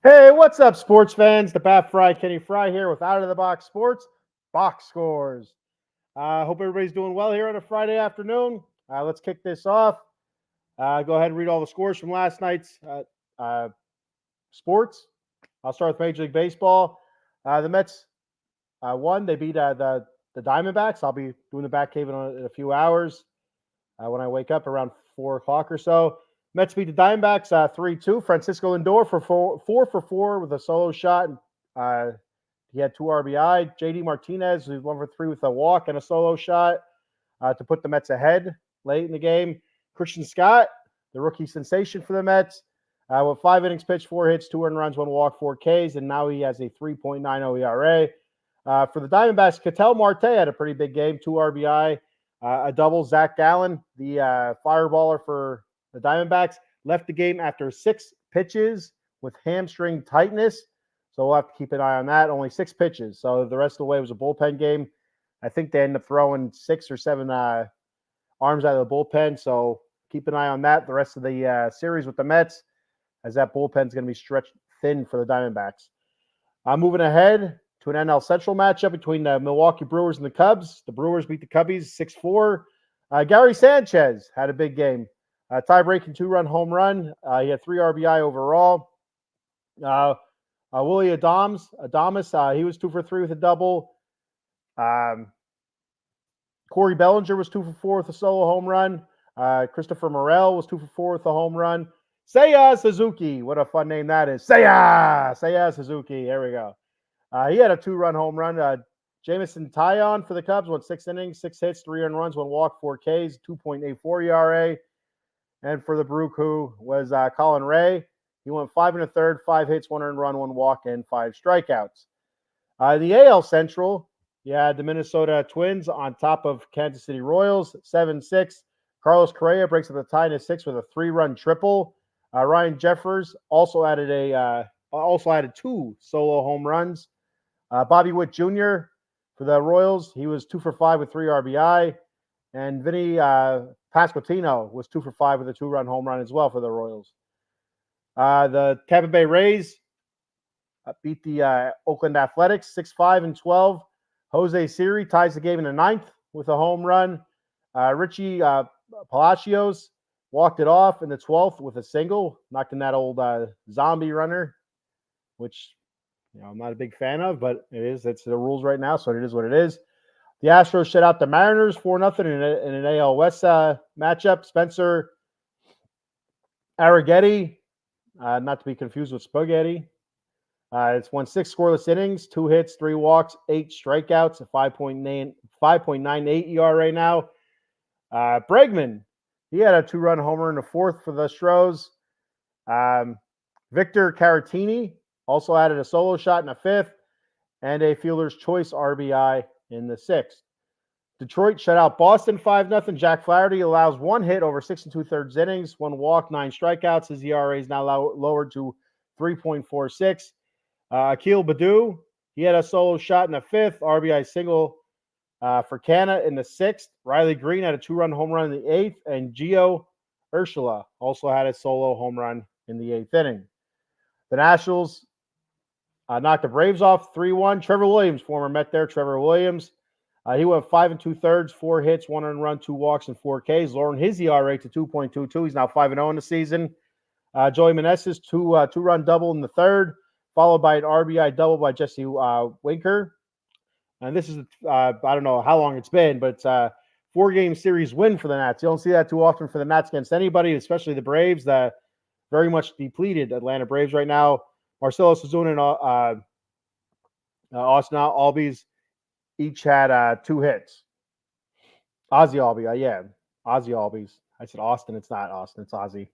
Hey, what's up, sports fans? The Bat Fry, Kenny Fry here with Out of the Box Sports Box Scores. Hope everybody's doing well here on a Friday afternoon. Let's kick this off. Go ahead and read all the scores from last night's uh, sports. I'll start with Major League Baseball. The Mets won. They beat the Diamondbacks. I'll be doing the back cave in a few hours when I wake up around 4 o'clock or so. Mets beat the Diamondbacks 3-2. Francisco Lindor for 4 for 4 with a solo shot. Uh, he had 2 RBI. JD Martinez, who's 1 for 3 with a walk and a solo shot to put the Mets ahead late in the game. Christian Scott, the rookie sensation for the Mets, with 5 innings pitched, 4 hits, 2 earned runs, 1 walk, 4 Ks, and now he has a 3.90 ERA. For the Diamondbacks, Ketel Marte had a pretty big game, 2 RBI, a double. Zach Gallen, the fireballer for the Diamondbacks, left the game after 6 pitches with hamstring tightness. So we'll have to keep an eye on that. Only 6 pitches. So the rest of the way was a bullpen game. I think they ended up throwing 6 or 7 arms out of the bullpen. So keep an eye on that. The rest of the series with the Mets, as that bullpen is going to be stretched thin for the Diamondbacks. Moving ahead to an NL Central matchup between the Milwaukee Brewers and the Cubs. The Brewers beat the Cubbies 6-4. Gary Sanchez had a big game. Tie-breaking 2-run home run. He had 3 RBI overall. Willie Adames, he was 2 for 3 with a double. Corey Bellinger was 2 for 4 with a solo home run. Christopher Morel was 2 for 4 with a home run. Seiya Suzuki, what a fun name that is. Seiya Suzuki, there we go. He had a 2-run home run. Jameson Taillon for the Cubs went 6 innings, 6 hits, 3 earned runs, 1 walk, 4 Ks, 2.84 ERA. And for the Brew Crew was Colin Ray. He went 5 1/3, 5 hits, 1 earned run, 1 walk, and 5 strikeouts. The AL Central, you had the Minnesota Twins on top of Kansas City Royals, 7-6. Carlos Correa breaks up the tie in a 6 with a 3-run triple. Ryan Jeffers also added 2 solo home runs. Bobby Witt Jr. for the Royals, he was 2 for 5 with 3 RBI. And Vinny Pasquantino was 2 for 5 with a 2-run home run as well for the Royals. The Tampa Bay Rays beat the Oakland Athletics 6-5-12. Jose Siri ties the game in the 9th with a home run. Richie Palacios walked it off in the 12th with a single, knocking that old zombie runner, which I'm not a big fan of, but it is. It's the rules right now, so it is what it is. The Astros shut out the Mariners 4-0 in an AL West matchup. Spencer Arrighetti, not to be confused with spaghetti. It's won 6 scoreless innings, 2 hits, 3 walks, 8 strikeouts, a 5.98 ERA now. Bregman, he had a 2-run homer in the 4th for the Stros. Victor Caratini also added a solo shot in the 5th and a fielder's choice RBI in the 6th. Detroit shut out Boston 5-0. Jack Flaherty allows 1 hit over 6 2/3 innings, 1 walk, 9 strikeouts. His ERA is now lowered to 3.46. Akil Baddoo, he had a solo shot in the 5th, RBI single for Canna in the 6th. Riley Green had a 2-run home run in the 8th, and Gio Urshela also had a solo home run in the 8th inning. The Nationals knocked the Braves off 3-1. Trevor Williams, former Met there, Trevor Williams. He went 5 2/3, 4 hits, 1 earned run, 2 walks, and 4 Ks, lowering his ERA to 2.22. He's now 5-0 in the season. Joey Meneses, two-run double in the 3rd, followed by an RBI double by Jesse Winker. And this is, I don't know how long it's been, but it's a 4-game series win for the Nats. You don't see that too often for the Nats against anybody, especially the Braves, the very much depleted Atlanta Braves right now. Marcelo Ozuna and Austin Albies each had 2 hits. Ozzy Albies, Ozzy Albies. I said Austin. It's not Austin. It's Ozzy.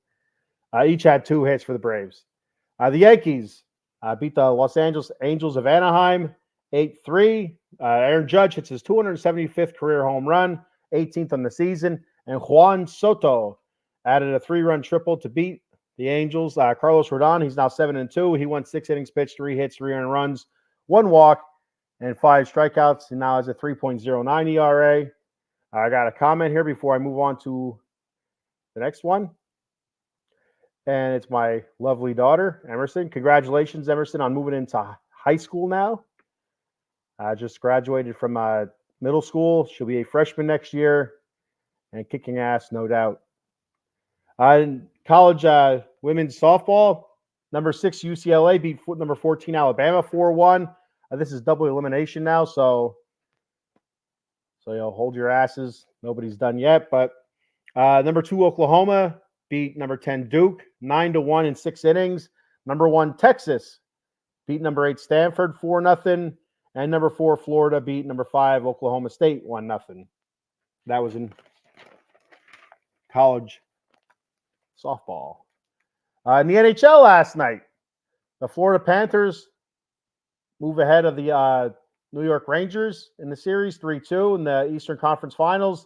Each had 2 hits for the Braves. The Yankees beat the Los Angeles Angels of Anaheim 8-3. Aaron Judge hits his 275th career home run, 18th on the season. And Juan Soto added a 3-run triple to beat the Angels. Carlos Rodon, he's now 7-2. He won 6 innings pitched, 3 hits, 3 earned runs, 1 walk, and 5 strikeouts. He now has a 3.09 ERA. I got a comment here before I move on to the next one. And it's my lovely daughter, Emerson. Congratulations, Emerson, on moving into high school now. I just graduated from middle school. She'll be a freshman next year and kicking ass, no doubt. In college women's softball, number 6 UCLA beat number 14 Alabama 4-1. This is double elimination now, so hold your asses. Nobody's done yet, but number 2 Oklahoma beat number 10 Duke 9-1 in 6 innings. Number 1 Texas beat number 8 Stanford 4-0, and number 4 Florida beat number 5 Oklahoma State 1-0. That was in college softball. In the NHL last night, the Florida Panthers move ahead of the New York Rangers in the series 3-2 in the Eastern Conference Finals.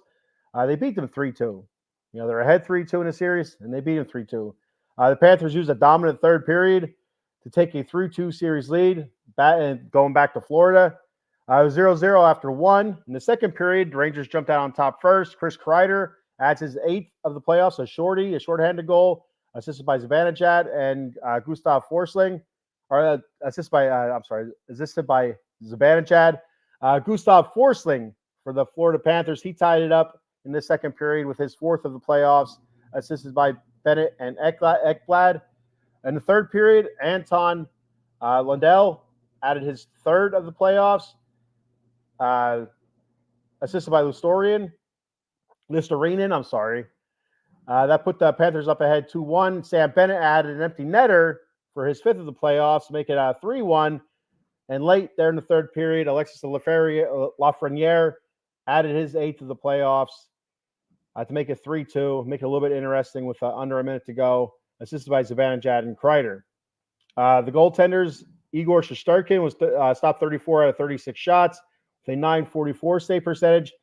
They beat them 3-2. They're ahead 3-2 in the series, and they beat them 3-2. The Panthers used a dominant third period to take a 3-2 series lead, going back to Florida. It was 0-0 after 1. In the second period, the Rangers jumped out on top first. Chris Kreider adds his 8th of the playoffs, a shorthanded goal, assisted by Zibanejad and Gustav Forsling, assisted by Zibanejad. Gustav Forsling for the Florida Panthers, he tied it up in the second period with his 4th of the playoffs, assisted by Bennett and Ekblad. In the third period, Anton Lundell added his 3rd of the playoffs, assisted by Listorinen. That put the Panthers up ahead 2-1. Sam Bennett added an empty netter for his 5th of the playoffs to make it 3-1. And late there in the third period, Alexis Lafreniere added his 8th of the playoffs to make it 3-2, make it a little bit interesting with under a minute to go, assisted by Zibanejad and Kreider. The goaltenders, Igor Shesterkin was stopped 34 out of 36 shots with a .944 save percentage.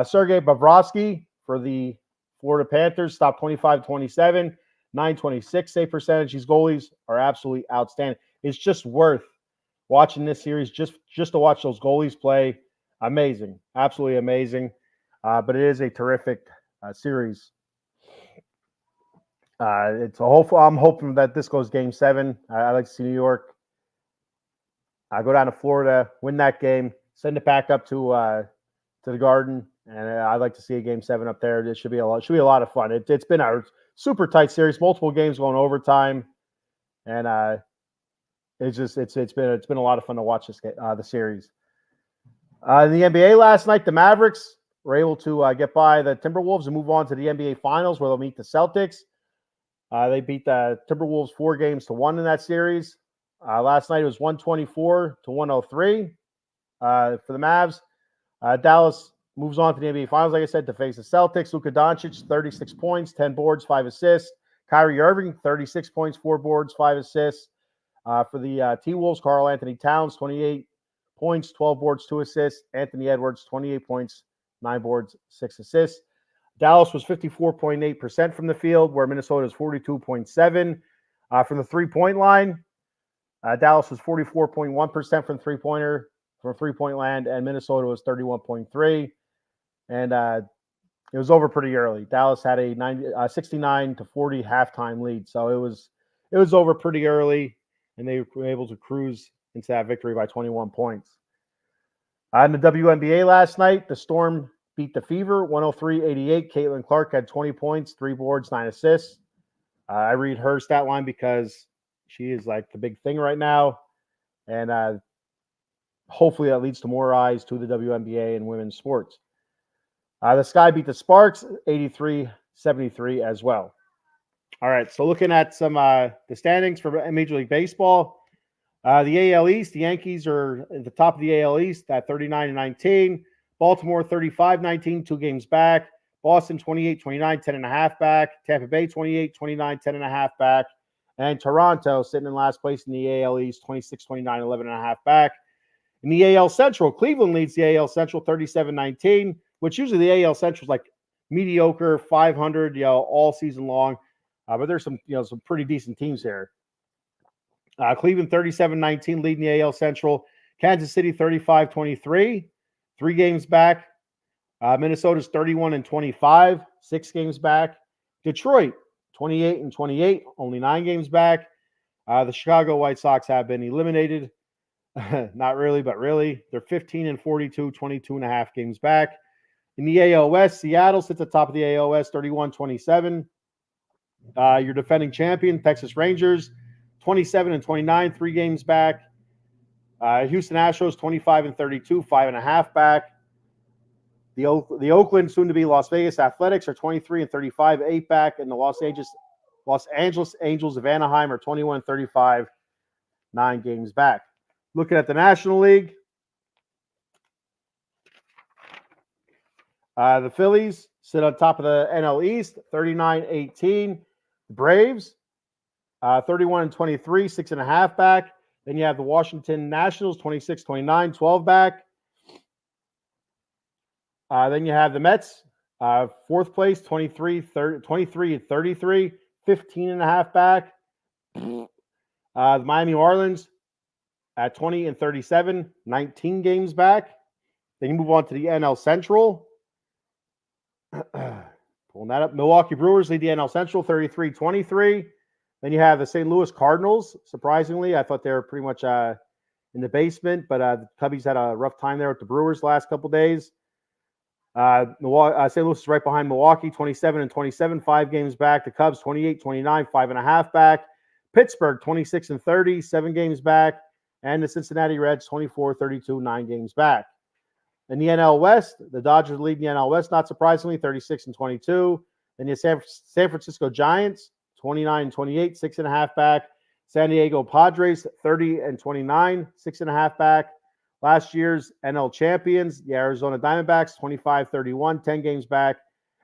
Sergei Bobrovsky for the Florida Panthers stopped 25-27, .926 save percentage. These goalies are absolutely outstanding. It's just worth watching this series just to watch those goalies play. Amazing, absolutely amazing. But it is a terrific series. I'm hoping that this goes Game 7. I like to see New York go down to Florida, win that game, send it back up to the Garden, and I'd like to see a Game 7 up there. It should be a lot of fun. It's been a super tight series, multiple games going overtime, and it's been a lot of fun to watch the series. In the NBA last night, the Mavericks were able to get by the Timberwolves and move on to the NBA Finals, where they'll meet the Celtics. They beat the Timberwolves 4-1 in that series. Last night it was 124-103 for the Mavs. Dallas moves on to the NBA Finals, like I said, to face the Celtics. Luka Doncic, 36 points, 10 boards, 5 assists. Kyrie Irving, 36 points, 4 boards, 5 assists. For the T-Wolves, Karl Anthony Towns, 28 points, 12 boards, 2 assists. Anthony Edwards, 28 points, 9 boards, 6 assists. Dallas was 54.8% from the field, where Minnesota is 42.7%. From the three-point line, Dallas was 44.1% from three-point land, and Minnesota was 31.3%. And it was over pretty early. Dallas had a 69-40 halftime lead, so it was over pretty early, and they were able to cruise into that victory by 21 points. In the WNBA last night, the Storm beat the Fever 103-88. Caitlin Clark had 20 points, 3 boards, 9 assists. I read her stat line because she is like the big thing right now, and hopefully that leads to more eyes to the WNBA and women's sports. The Sky beat the Sparks 83-73 as well. All right, so looking at some the standings for Major League Baseball. The AL East, the Yankees are at the top of the AL East at 39-19. Baltimore 35-19, 2 games back. Boston 28-29, 10.5 back. Tampa Bay 28-29, 10.5 back. And Toronto sitting in last place in the AL East, 26-29, 11.5 back. In the AL Central, Cleveland leads the AL Central 37-19, which usually the AL Central is like mediocre, 500, all season long. But there's some pretty decent teams here. Cleveland 37-19 leading the AL Central. Kansas City 35-23, 3 games back. Minnesota's 31-25, 6 games back. Detroit 28-28, only 9 games back. The Chicago White Sox have been eliminated. Not really, but really. They're 15-42, 22.5 games back. In the AL West, Seattle sits at the top of the AL West, 31-27. Your defending champion, Texas Rangers, 27-29, 3 games back. Houston Astros, 25-32, 5.5 back. The Oakland, soon to be Las Vegas Athletics, are 23-35, 8 back, and the Los Angeles Angels of Anaheim are 21-35, 9 games back. Looking at the National League, the Phillies sit on top of the NL East, 39-18. The Braves, 31-23, 6.5 back. Then you have the Washington Nationals, 26-29, 12 back. Then you have the Mets, 4th place, 23-33, 15.5 back. The Miami Marlins at 20-37, 19 games back. Then you move on to the NL Central. Pulling that up. Milwaukee Brewers lead the NL Central, 33-23. Then you have the St. Louis Cardinals. Surprisingly, I thought they were pretty much in the basement, but the Cubbies had a rough time there with the Brewers last couple days. St. Louis is right behind Milwaukee, 27-27, 5 games back. The Cubs, 28-29, 5.5 back. Pittsburgh, 26-30, 7 games back. And the Cincinnati Reds, 24-32, 9 games back. In the NL West, the Dodgers lead the NL West, not surprisingly, 36-22. Then you have San Francisco Giants, 29-28, 6.5 back. San Diego Padres, 30-29, 6.5 back. Last year's NL champions, the Arizona Diamondbacks, 25-31, 10 games back.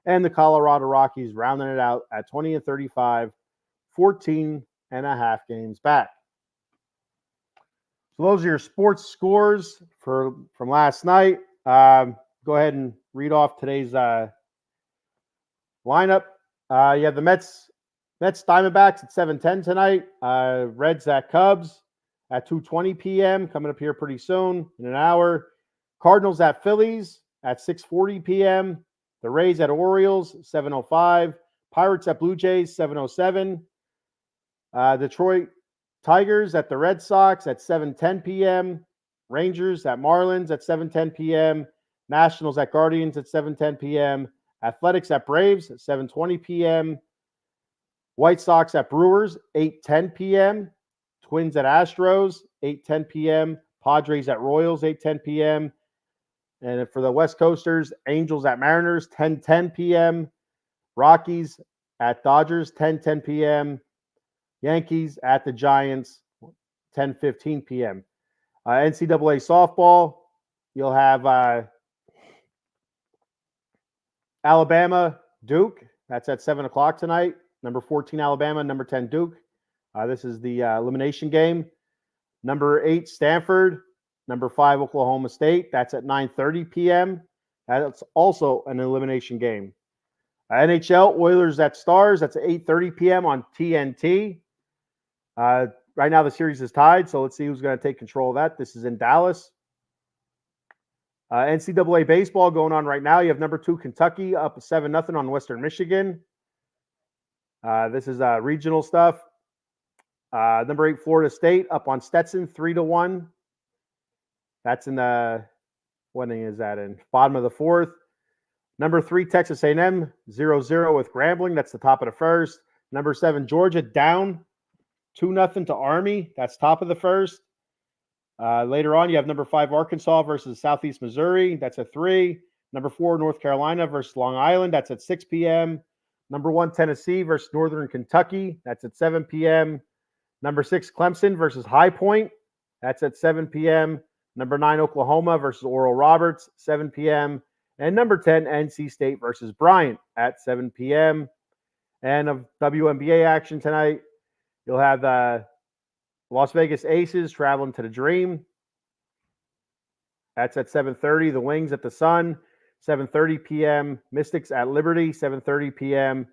And the Colorado Rockies rounding it out at 20-35, 14.5 games back. So those are your sports scores from last night. Go ahead and read off today's lineup. You have the Mets Diamondbacks at 7:10 tonight. Reds at Cubs at 2:20 p.m. coming up here pretty soon in an hour. Cardinals at Phillies at 6:40 p.m. The Rays at Orioles, 7:05. Pirates at Blue Jays, 7:07. Detroit Tigers at the Red Sox at 7:10 p.m. Rangers at Marlins at 7:10 p.m. Nationals at Guardians at 7:10 p.m. Athletics at Braves at 7:20 p.m. White Sox at Brewers, 8:10 p.m. Twins at Astros, 8:10 p.m. Padres at Royals, 8:10 p.m. And for the West Coasters, Angels at Mariners, 10:10 p.m. Rockies at Dodgers, 10:10 p.m. Yankees at the Giants, 10:15 p.m. NCAA softball, you'll have Alabama, Duke. That's at 7 o'clock tonight. Number 14, Alabama. Number 10, Duke. This is the elimination game. Number 8, Stanford. Number 5, Oklahoma State. That's at 9:30 p.m. That's also an elimination game. NHL, Oilers at Stars. That's at 8:30 p.m. on TNT. Right now, the series is tied, so let's see who's going to take control of that. This is in Dallas. NCAA baseball going on right now. You have number 2, Kentucky, up 7-0 on Western Michigan. This is regional stuff. Number 8, Florida State, up on Stetson, 3-1. That's in the, what inning is that in? Bottom of the 4th. Number 3, Texas A&M, 0-0 with Grambling. That's the top of the 1st. Number 7, Georgia, down 2-0 to Army. That's top of the 1st. Later on, you have number 5, Arkansas versus Southeast Missouri. That's at 3. Number 4, North Carolina versus Long Island. That's at 6 p.m. Number 1, Tennessee versus Northern Kentucky. That's at 7 p.m. Number 6, Clemson versus High Point. That's at 7 p.m. Number 9, Oklahoma versus Oral Roberts, 7 p.m. And number 10, NC State versus Bryant at 7 p.m. And of WNBA action tonight, you'll have the Las Vegas Aces traveling to the Dream. That's at 7:30. The Wings at the Sun, 7:30 p.m. Mystics at Liberty, 7:30 p.m.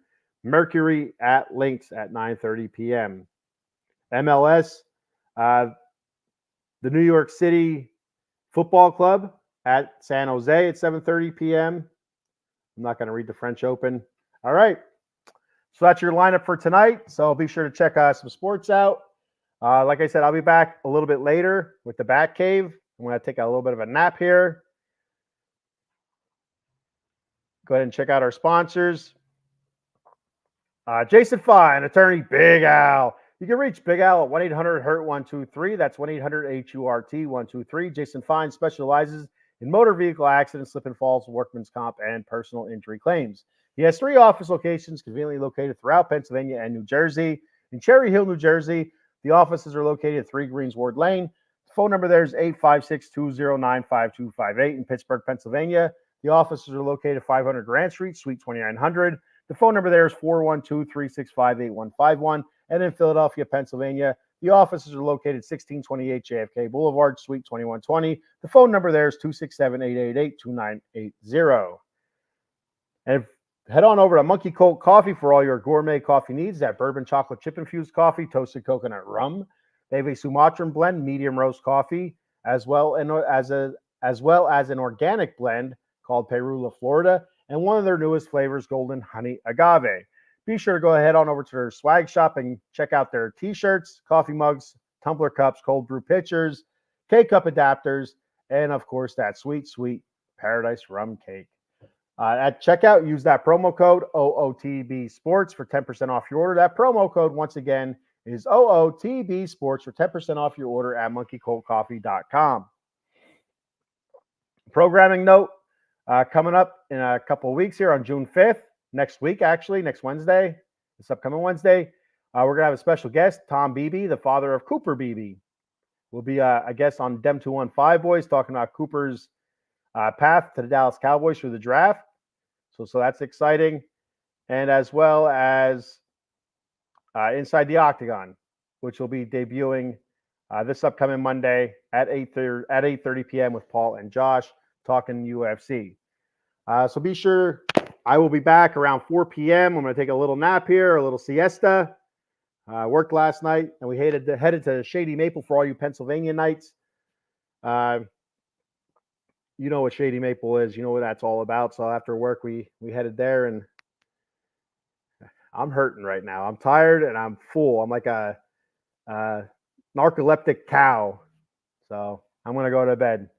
Mercury at Lynx at 9:30 p.m. MLS, the New York City Football Club at San Jose at 7:30 p.m. I'm not going to read the French Open. All right. So that's your lineup for tonight. So be sure to check some sports out. Like I said, I'll be back a little bit later with the Bat Cave. I'm going to take a little bit of a nap here. Go ahead and check out our sponsors. Jason Fine, attorney Big Al. You can reach Big Al at 1-800-HURT-123. That's 1-800-HURT-123. Jason Fine specializes in motor vehicle accidents, slip and falls, workman's comp, and personal injury claims. He has 3 office locations conveniently located throughout Pennsylvania and New Jersey. In Cherry Hill, New Jersey, the offices are located at 3 Greensward Lane. The phone number there is 856-209-5258. In Pittsburgh, Pennsylvania, the offices are located at 500 Grant Street, Suite 2900. The phone number there is 412-365-8151. And in Philadelphia, Pennsylvania, the offices are located 1628 JFK Boulevard, Suite 2120. The phone number there is 267-888-2980. And head on over to Monkey Colt Coffee for all your gourmet coffee needs. That bourbon chocolate chip infused coffee, toasted coconut rum. They have a Sumatran blend, medium roast coffee, as well as an organic blend called Perula, Florida, and one of their newest flavors, Golden Honey Agave. Be sure to go ahead on over to their swag shop and check out their t-shirts, coffee mugs, tumbler cups, cold brew pitchers, K-cup adapters, and of course that sweet, sweet Paradise Rum Cake. At checkout, use that promo code OOTB Sports for 10% off your order. That promo code, once again, is OOTB Sports for 10% off your order at monkeycoltcoffee.com. Programming note, coming up in a couple of weeks here on June 5th, next week, actually, next Wednesday, this upcoming Wednesday, we're going to have a special guest, Tom Beebe, the father of Cooper Beebe. Will be a guest on Dem 215 Boys, talking about Cooper's path to the Dallas Cowboys through the draft. So that's exciting. And as well as Inside the Octagon, which will be debuting this upcoming Monday at 8:30 p.m. with Paul and Josh talking UFC. So be sure, I will be back around 4 p.m. I'm going to take a little nap here, a little siesta. Worked last night, and we headed to Shady Maple for all you Pennsylvania nights. You know what Shady Maple is. You know what that's all about. So after work, we headed there, and I'm hurting right now. I'm tired, and I'm full. I'm like a narcoleptic cow. So I'm going to go to bed.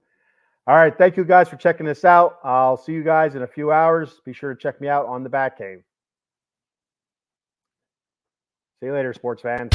All right. Thank you guys for checking this out. I'll see you guys in a few hours. Be sure to check me out on the Bat Cave. See you later, sports fans.